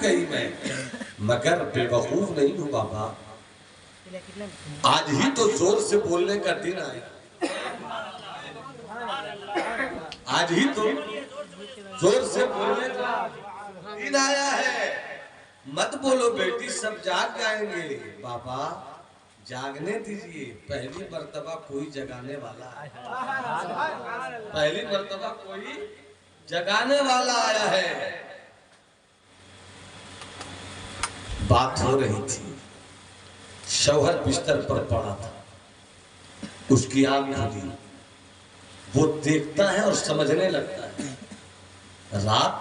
गई मैं, मगर बेवकूफ नहीं हूँ बाबा। आज ही तो जोर से बोलने का दिन आया, आज ही तो जोर से बोलने का दिन आया है। मत बोलो बेटी, सब जाग जाएंगे। बाबा जागने दीजिए, पहली मर्तबा कोई जगाने वाला है, पहली मर्तबा कोई जगाने वाला आया है। बात हो रही थी, शौहर बिस्तर पर पड़ा था, उसकी आंख खुली, वो देखता है और समझने लगता है रात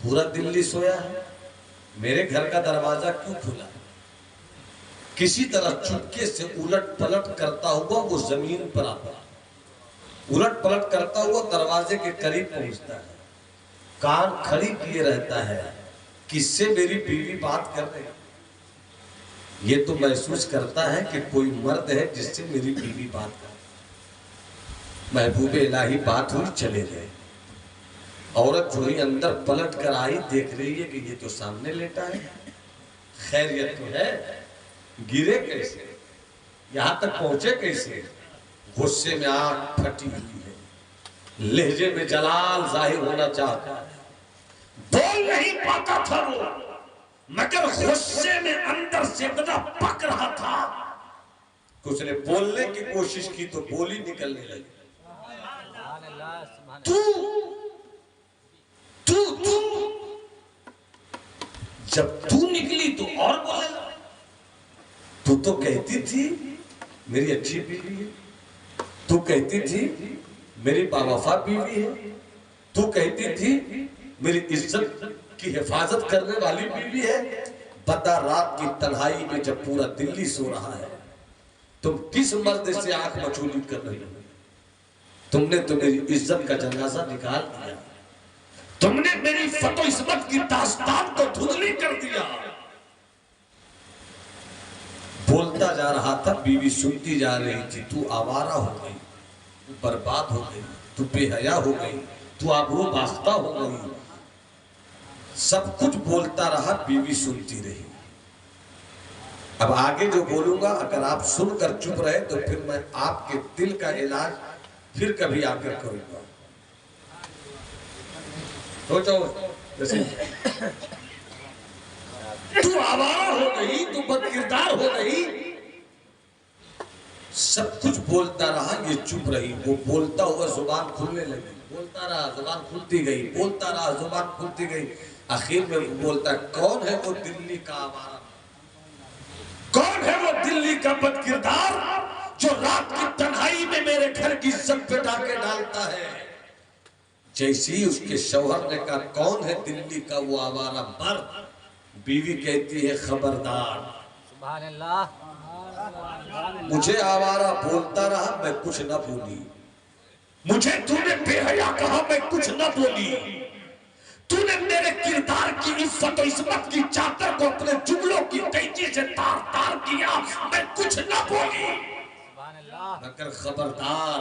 पूरा दिल्ली सोया है, मेरे घर का दरवाजा क्यों खुला? किसी तरह चुपके से उलट पलट करता हुआ वो जमीन पर आता, उलट पलट करता हुआ दरवाजे के करीब पहुंचता है, कान खड़ी किए रहता है, किससे मेरी बीवी बात कर रही है। ये तो महसूस करता है कि कोई मर्द है जिससे मेरी बीवी बात कर। महबूबे इलाही बात हुई, चले गए। औरत जो ही अंदर पलट कर आई, देख रही है कि ये तो सामने लेटा है, खैरियत तो है, गिरे कैसे, यहां तक पहुंचे कैसे? गुस्से में आंख फटी हुई है, लहजे में जलाल जाहिर होना चाहता है, बोल नहीं पाता था वो, मगर गुस्से में अंदर से इतना पक रहा था कि उसने बोलने की कोशिश की तो बोली निकलने लगी। तू तू तू जब तू निकली तो और बोले, तू तो कहती थी मेरी अच्छी बीवी है, तू कहती थी मेरी बावफा बीवी है, तू कहती थी मेरी इज्जत की हिफाजत करने वाली बीवी है। बता रात की तन्हाई में जब पूरा दिल्ली सो रहा है, तुम किस मर्द से आंख मचोली कर रही हो? तुमने तो मेरी इज्जत का जनाजा निकाल दिया, तुमने मेरी फतो इस्मत की दास्तान को धुंधली कर दिया। बोलता जा रहा था, बीवी सुनती जा रही थी, तू आवारा हो गई, तू बर्बाद हो गई, तू बेहया हो गई, तू आबरू बाख्ता हो गई। सब कुछ बोलता रहा, बीवी सुनती रही। अब आगे जो बोलूंगा अगर आप सुनकर चुप रहे तो फिर मैं आपके दिल का इलाज फिर कभी आकर करूंगा। सोचो, तू आवारा हो गई, तू बदकिरदार हो गई। सब कुछ बोलता रहा, ये चुप रही। वो बोलता हुआ जुबान खुलने लगी, बोलता रहा, जुबान खुलती गई, बोलता रहा, जुबान खुलती गई। आखिर में बोलता, कौन है वो दिल्ली का आवारा, कौन है वो दिल्ली का बदकिरदार जो रात की तन्हाई में मेरे घर की इज्जत पे डाके डालता है? जैसे ही उसके शौहर ने कहा, कौन है दिल्ली का वो आवारा मर्द, बीवी कहती है, खबरदार, सुभान अल्लाह, मुझे आवारा बोलता रहा, मैं कुछ न बोली। मुझे तूने बेहया कहा, मैं कुछ न बोली। तूने मेरे किरदार की इज्जत और इस्मत की चादर को अपने जुमलों की तेजी से तार तार किया, मैं कुछ न बोली। मगर खबरदार,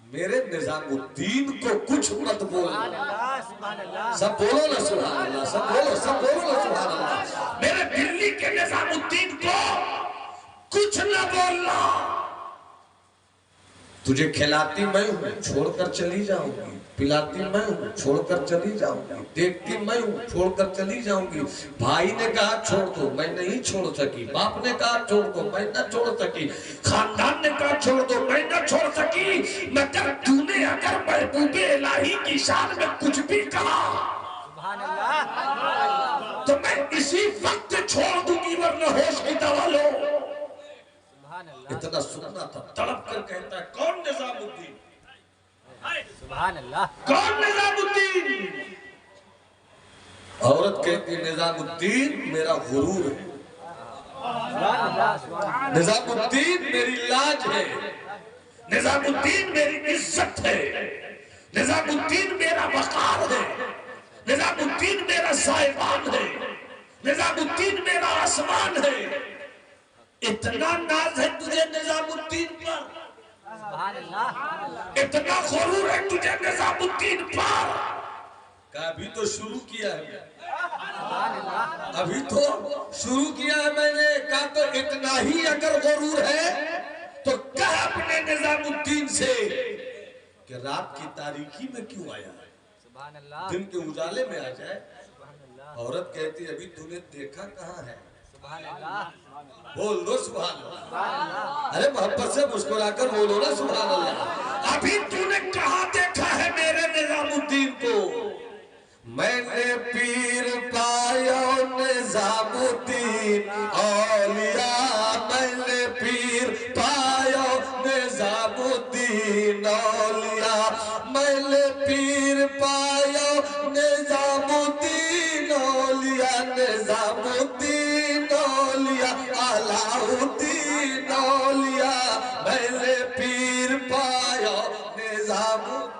मेरे निजामुद्दीन को कुछ मत बोलना। सब बोलो ना सुभान अल्लाह, सब बोलो ना सुभान अल्लाह। मेरे दिल्ली के निजामुद्दीन को कुछ न बोलना। तुझे खिलाती मैं हूँ, छोड़कर चली जाऊंगी, पिलाती मैं हूँ, छोड़कर चली जाऊंगी, देखती मैं हूँ, छोड़कर चली जाऊंगी। भाई ने कहा छोड़ दो, मैं नहीं छोड़ सकी। बाप ने कहा छोड़ दो, मैं न छोड़ सकी। खानदान ने कहा छोड़ दो, मैं न छोड़ सकी। मगर तूने अगर महबूबे इलाही की शान में कुछ भी कहा तो मैं इसी वक्त छोड़ दूंगी, वरना होश की दवा लो। इतना सुनना था, तड़प कर कहता है, कौन निजामुद्दीन, सुभान अल्लाह, कौन निजामुद्दीन? औरत कहती है, निजामुद्दीन मेरा गुरूर है, निजामुद्दीन मेरी लाज है, निजामुद्दीन मेरी इज्जत है, निजामुद्दीन मेरा वकार है, निजामुद्दीन मेरा साहिबान है, निजामुद्दीन मेरा आसमान है। इतना नाज है तुझे निजामुद्दीन पर, इतना गुरूर है तुझे निजामुद्दीन पर। कभी तो शुरू किया है, अभी तो शुरू किया है मैंने। कहा तो इतना ही अगर गुरूर है तो कह अपने निजामुद्दीन से कि रात की तारीकी में क्यों आया है, दिन के उजाले में आ जाए। औरत कहती अभी तूने देखा कहाँ है, बोल दो सुभान अल्लाह। अरे मोहब्बत से मुस्कुराकर बोलो ना सुभान अल्लाह। अभी तूने कहाँ देखा है मेरे निजामुद्दीन को। मैंने पीर पाया निजामुद्दीन औलिया, मैंने पीर पाया निजामुद्दीन औलिया, मैंने पीर पाया निजामुद्दीन औलिया, निजामुद्दीन औलिया, अलाउद्दीन औलिया, मैंने पीर पाया निजामुद्दीन।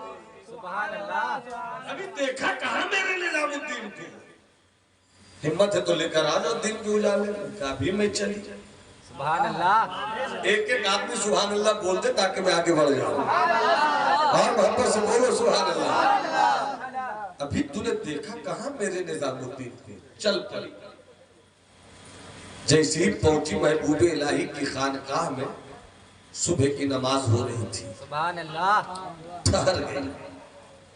अभी देखा कहाँ मेरे निजामुद्दीन को। हिम्मत है तो लेकर आ जाओ दिन के उजाले में। कभी मैं चली सुभान अल्लाह। एक एक आदमी सुभान अल्लाह बोलते ताकि मैं आगे बढ़ जाऊं। और मोहब्बत से बोलो सुभान अल्लाह। अभी तूने देखा कहाँ मेरे निजामुद्दीन को। चल पड़ी। जैसे ही पहुंची महबूब इलाही की खानकाह में सुबह की नमाज हो रही थी। सुभान अल्लाह। ठहर गई।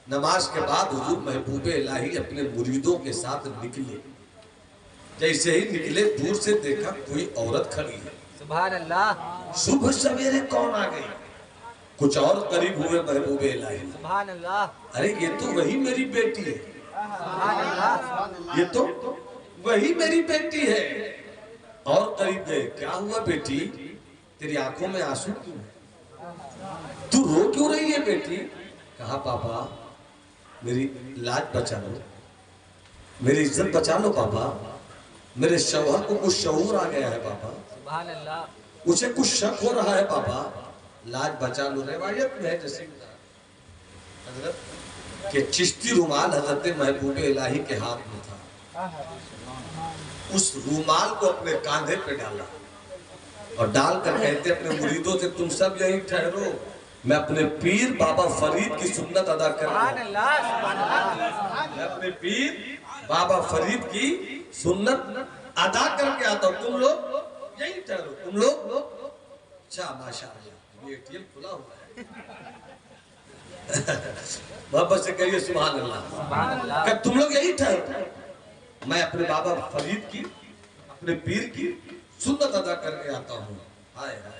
नमाज के बाद हुजूर महबूब इलाही अपने मुरीदों के साथ निकले। जैसे ही निकले दूर से देखा कोई औरत खड़ी है। सुभान अल्लाह। सुबह सवेरे कौन आ गई। कुछ और करीब हुए महबूब इलाही। सुभान अल्लाह। अरे ये तो वही मेरी बेटी है। सुभान अल्लाह। ये तो वही मेरी बेटी है। और करीब गए। क्या हुआ बेटी, तेरी आंखों में आंसू क्यों है, तू रो क्यों रही है बेटी। कहा पापा मेरी लाज बचा लो, मेरी इज्जत बचा लो पापा, मेरे शौहर को कुछ शऊर आ गया है पापा, सुभान अल्लाह, उसे कुछ शक हो रहा है पापा, लाज बचा लो। रिवायत में है जैसे हजरत के चिश्ती रुमाल हजरत महबूब इलाही के हाथ में था। उस रुमाल को अपने कांधे पे डाला और डालकर कहते अपने मुरीदों से तुम सब यहीं ठहरो, मैं अपने पीर बाबा फरीद की सुन्नत अदा कर रहा हूं। मैं अपने पीर बाबा फरीद की सुन्नत अदा करके आता हूं, तुम लोग यहीं ठहरो, तुम लोग। अच्छा माशाअल्लाह ये एटीएम खुला हुआ है। मोहब्बत से कहिए सुभान अल्लाह। क्या तुम लोग यहीं ठहरो, मैं अपने बाबा फरीद की अपने पीर की सुन्नत अदा करके आता हूँ। हाय हाय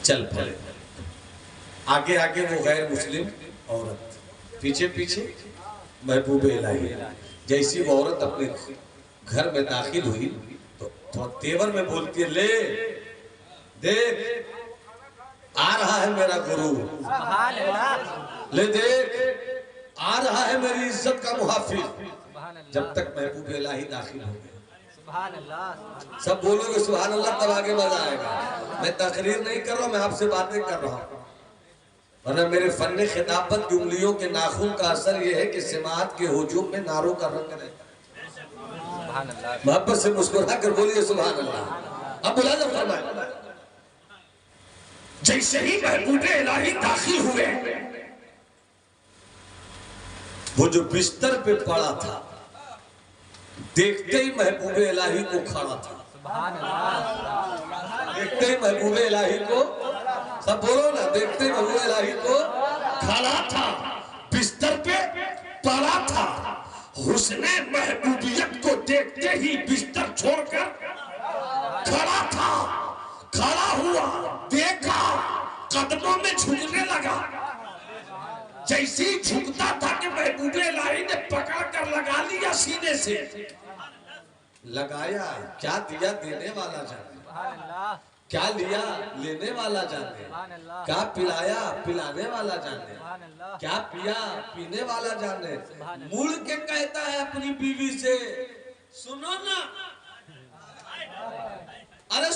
चल पड़े। आगे आगे वो गैर मुस्लिम औरत, पीछे पीछे महबूब इलाही। जैसी वो औरत अपने घर में दाखिल हुई तो थोड़ा तेवर में बोलती है, ले देख आ रहा है मेरा गुरु, ले देख आ रहा है मेरी इज्जत का मुहाफिज। जब तक महबूब इलाही दाखिल हो गए सब बोलोगे सुभान अल्लाह, तब आगे मजा आएगा। मैं तकरीर नहीं कर रहा हूँ, मैं आपसे बातें कर रहा हूँ। वरना मेरे फन्ने खिताबत की उंगलियों के नाखून का असर यह है कि समात के हुजूम में नारों का रंग रहता है। मोहब्बत से मुस्कुरा कर बोलिए सुभान अल्लाह। अब मुलाज़म फरमाए, जैसे ही महबूब इलाही दाखिल हुए, वो जो बिस्तर पे पड़ा था देखते ही महबूब इलाही को खड़ा था। देखते ही महबूब इलाही को, सब बोलो ना, देखते ही महबूब इलाही को खड़ा था, बिस्तर पे पड़ा था। हुस्ने महबूबियत को देखते ही बिस्तर छोड़कर खड़ा था। खड़ा हुआ, देखा, कदमों में झुकने लगा। जैसे ही झुकता था कि महबूब इलाही ने पकड़ कर लगा लिया सीने से। लगाया, क्या दिया देने वाला जाने, क्या लिया लेने वाला जाने, क्या पिलाया पिलाने वाला जाने, क्या पिया पीने वाला जाने। मुड़ के कहता है अपनी बीवी से, सुनो ना, अरे